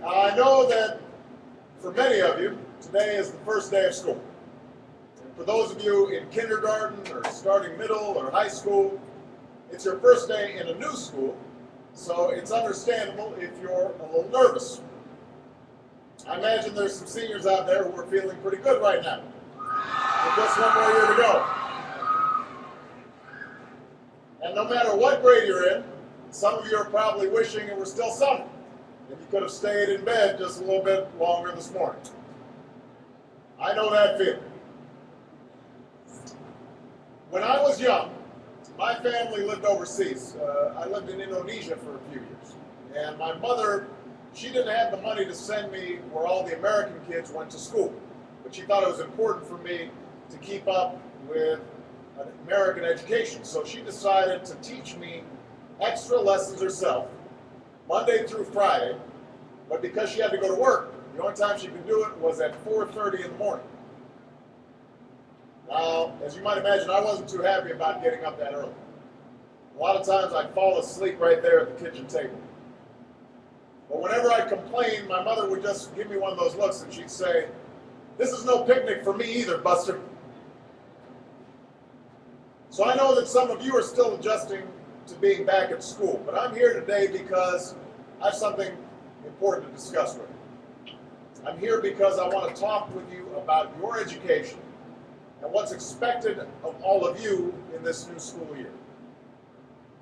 Now, I know that for many of you, today is the first day of school. And for those of you in kindergarten or starting middle or high school, it's your first day in a new school, so it's understandable if you're a little nervous. I imagine there's some seniors out there who are feeling pretty good right now. With just one more year to go. And no matter what grade you're in, some of you are probably wishing it were still summer, and you could have stayed in bed just a little bit longer this morning. I know that feeling. When I was young, my family lived overseas. I lived in Indonesia for a few years. And my mother, she didn't have the money to send me where all the American kids went to school. But she thought it was important for me to keep up with an American education. So she decided to teach me extra lessons herself, Monday through Friday. But because she had to go to work, the only time she could do it was at 4:30 in the morning. Now, as you might imagine, I wasn't too happy about getting up that early. A lot of times I'd fall asleep right there at the kitchen table. But whenever I complained, my mother would just give me one of those looks and she'd say, "This is no picnic for me either, Buster." So I know that some of you are still adjusting to being back at school, but I'm here today because I have something important to discuss with you. I'm here because I want to talk with you about your education and what's expected of all of you in this new school year.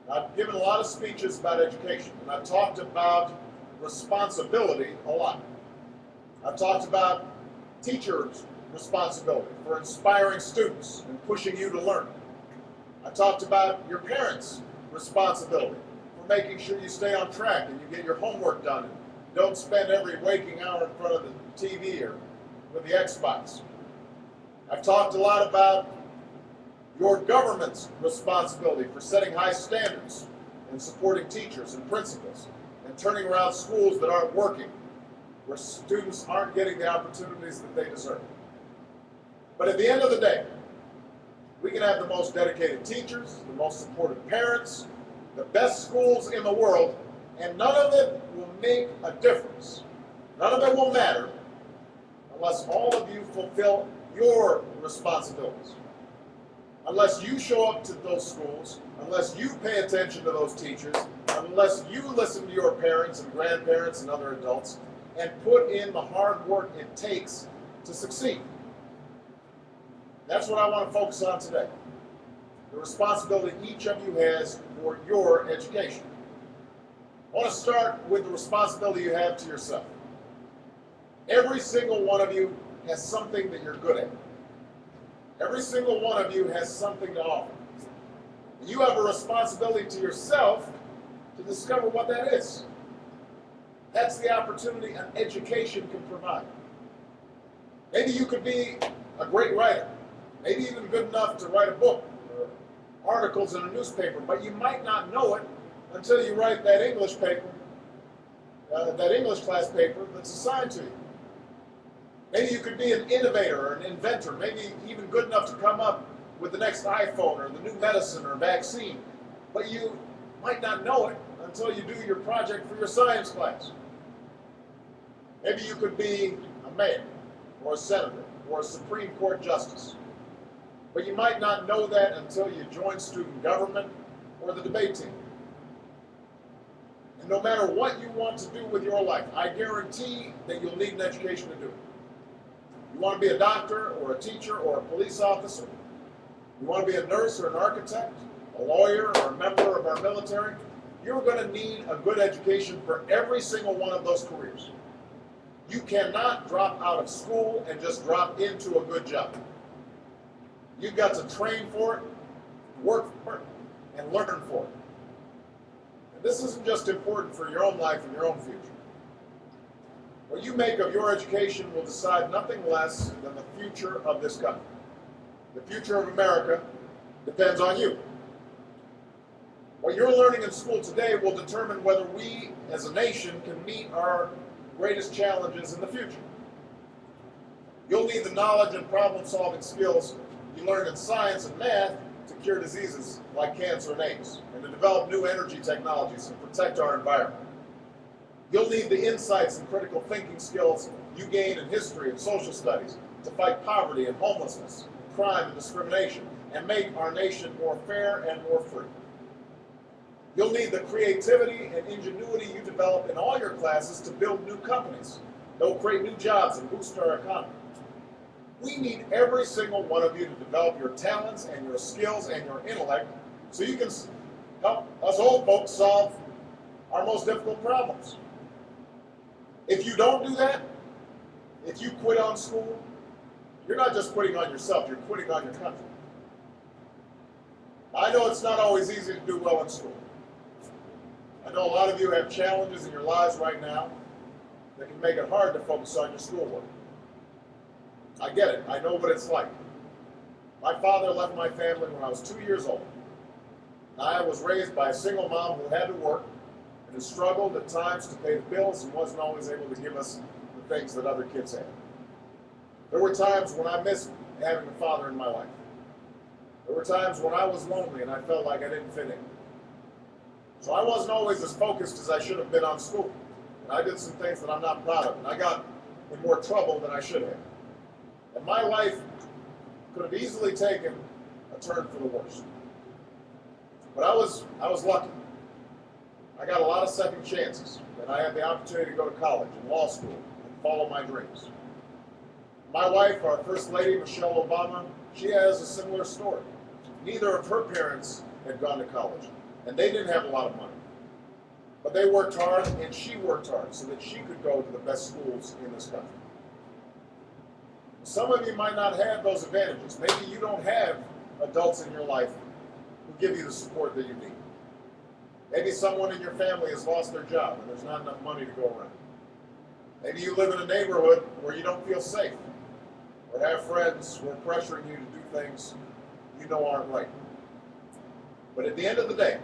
I've given a lot of speeches about education, and I've talked about responsibility a lot. I've talked about teachers' responsibility for inspiring students and pushing you to learn. I talked about your parents' responsibility for making sure you stay on track and you get your homework done and don't spend every waking hour in front of the TV or with the Xbox. I've talked a lot about your government's responsibility for setting high standards and supporting teachers and principals and turning around schools that aren't working, where students aren't getting the opportunities that they deserve. But at the end of the day, we can have the most dedicated teachers, the most supportive parents, the best schools in the world, and none of it will make a difference. None of it will matter unless all of you fulfill your responsibilities. Unless you show up to those schools, unless you pay attention to those teachers, unless you listen to your parents and grandparents and other adults and put in the hard work it takes to succeed. That's what I want to focus on today. The responsibility each of you has for your education. I want to start with the responsibility you have to yourself. Every single one of you has something that you're good at. Every single one of you has something to offer. You have a responsibility to yourself to discover what that is. That's the opportunity an education can provide. Maybe you could be a great writer, maybe even good enough to write a book or articles in a newspaper, but you might not know it until you write that English paper, that English class paper that's assigned to you. Maybe you could be an innovator or an inventor, maybe even good enough to come up with the next iPhone or the new medicine or vaccine, but you might not know it until you do your project for your science class. Maybe you could be a mayor or a senator or a Supreme Court justice, but you might not know that until you join student government or the debate team. And no matter what you want to do with your life, I guarantee that you'll need an education to do it. You want to be a doctor or a teacher or a police officer? You want to be a nurse or an architect, a lawyer or a member of our military? You're going to need a good education for every single one of those careers. You cannot drop out of school and just drop into a good job. You've got to train for it, work for it, and learn for it. And this isn't just important for your own life and your own future. What you make of your education will decide nothing less than the future of this country. The future of America depends on you. What you're learning in school today will determine whether we as a nation can meet our greatest challenges in the future. You'll need the knowledge and problem-solving skills you learn in science and math to cure diseases like cancer and AIDS, and to develop new energy technologies and protect our environment. You'll need the insights and critical thinking skills you gain in history and social studies to fight poverty and homelessness, crime and discrimination, and make our nation more fair and more free. You'll need the creativity and ingenuity you develop in all your classes to build new companies that will create new jobs and boost our economy. We need every single one of you to develop your talents and your skills and your intellect so you can help us old folks solve our most difficult problems. If you don't do that, if you quit on school, you're not just quitting on yourself, you're quitting on your country. I know it's not always easy to do well in school. I know a lot of you have challenges in your lives right now that can make it hard to focus on your schoolwork. I get it. I know what it's like. My father left my family when I was 2 years old. I was raised by a single mom who had to work and who struggled at times to pay the bills and wasn't always able to give us the things that other kids had. There were times when I missed having a father in my life. There were times when I was lonely and I felt like I didn't fit in. So I wasn't always as focused as I should have been on school. And I did some things that I'm not proud of. And I got in more trouble than I should have. And my life could have easily taken a turn for the worse. But I was lucky. I got a lot of second chances. And I had the opportunity to go to college and law school and follow my dreams. My wife, our First Lady, Michelle Obama, she has a similar story. Neither of her parents had gone to college. And they didn't have a lot of money. But they worked hard, and she worked hard so that she could go to the best schools in this country. Some of you might not have those advantages. Maybe you don't have adults in your life who give you the support that you need. Maybe someone in your family has lost their job and there's not enough money to go around. Maybe you live in a neighborhood where you don't feel safe or have friends who are pressuring you to do things you know aren't right. But at the end of the day,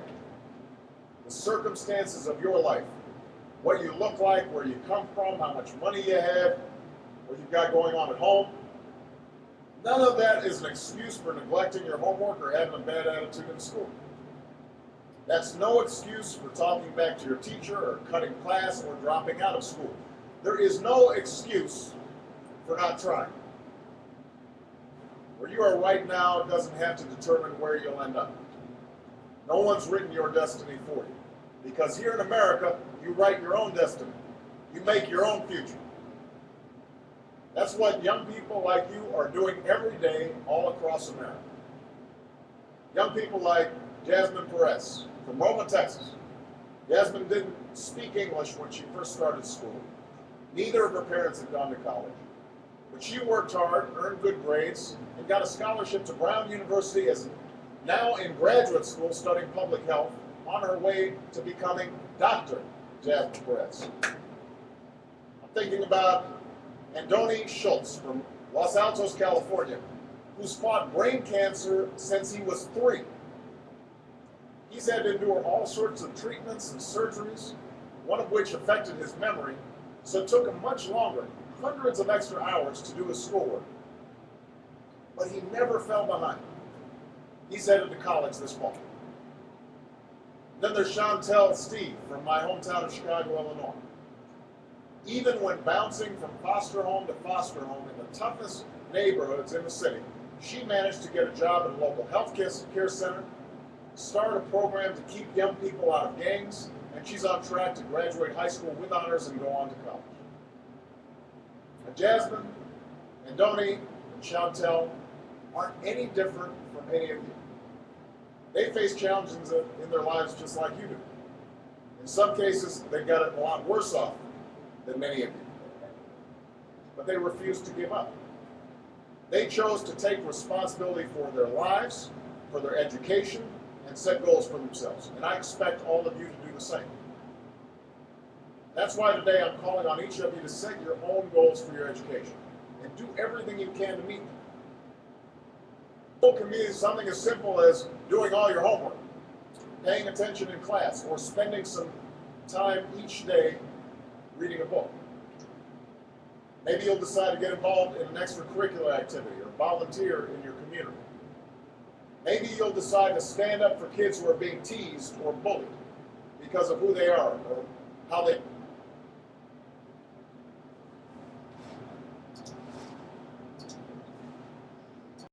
the circumstances of your life, what you look like, where you come from, how much money you have, what you've got going on at home, none of that is an excuse for neglecting your homework or having a bad attitude in school. That's no excuse for talking back to your teacher or cutting class or dropping out of school. There is no excuse for not trying. Where you are right now doesn't have to determine where you'll end up. No one's written your destiny for you. Because here in America, you write your own destiny. You make your own future. That's what young people like you are doing every day all across America. Young people like Jasmine Perez from Roma, Texas. Jasmine didn't speak English when she first started school. Neither of her parents had gone to college. But she worked hard, earned good grades, and got a scholarship to Brown University as now in graduate school studying public health, on her way to becoming Dr. Jasmine Perez. I'm thinking about Andoni Schultz from Los Altos, California, who's fought brain cancer since he was 3. He's had to endure all sorts of treatments and surgeries, one of which affected his memory, so it took him much longer, hundreds of extra hours to do his schoolwork. But he never fell behind. He's headed to college this fall. Then there's Chantel Steve from my hometown of Chicago, Illinois. Even when bouncing from foster home to foster home in the toughest neighborhoods in the city, she managed to get a job at a local health care center, start a program to keep young people out of gangs, and she's on track to graduate high school with honors and go on to college. Now, Jasmine, Andoni, and Chantel aren't any different from any of you. They face challenges in their lives just like you do. In some cases, they got it a lot worse off than many of you. But they refused to give up. They chose to take responsibility for their lives, for their education, and set goals for themselves. And I expect all of you to do the same. That's why today I'm calling on each of you to set your own goals for your education and do everything you can to meet them. It can be something as simple as doing all your homework, paying attention in class, or spending some time each day reading a book. Maybe you'll decide to get involved in an extracurricular activity or volunteer in your community. Maybe you'll decide to stand up for kids who are being teased or bullied because of who they are or how they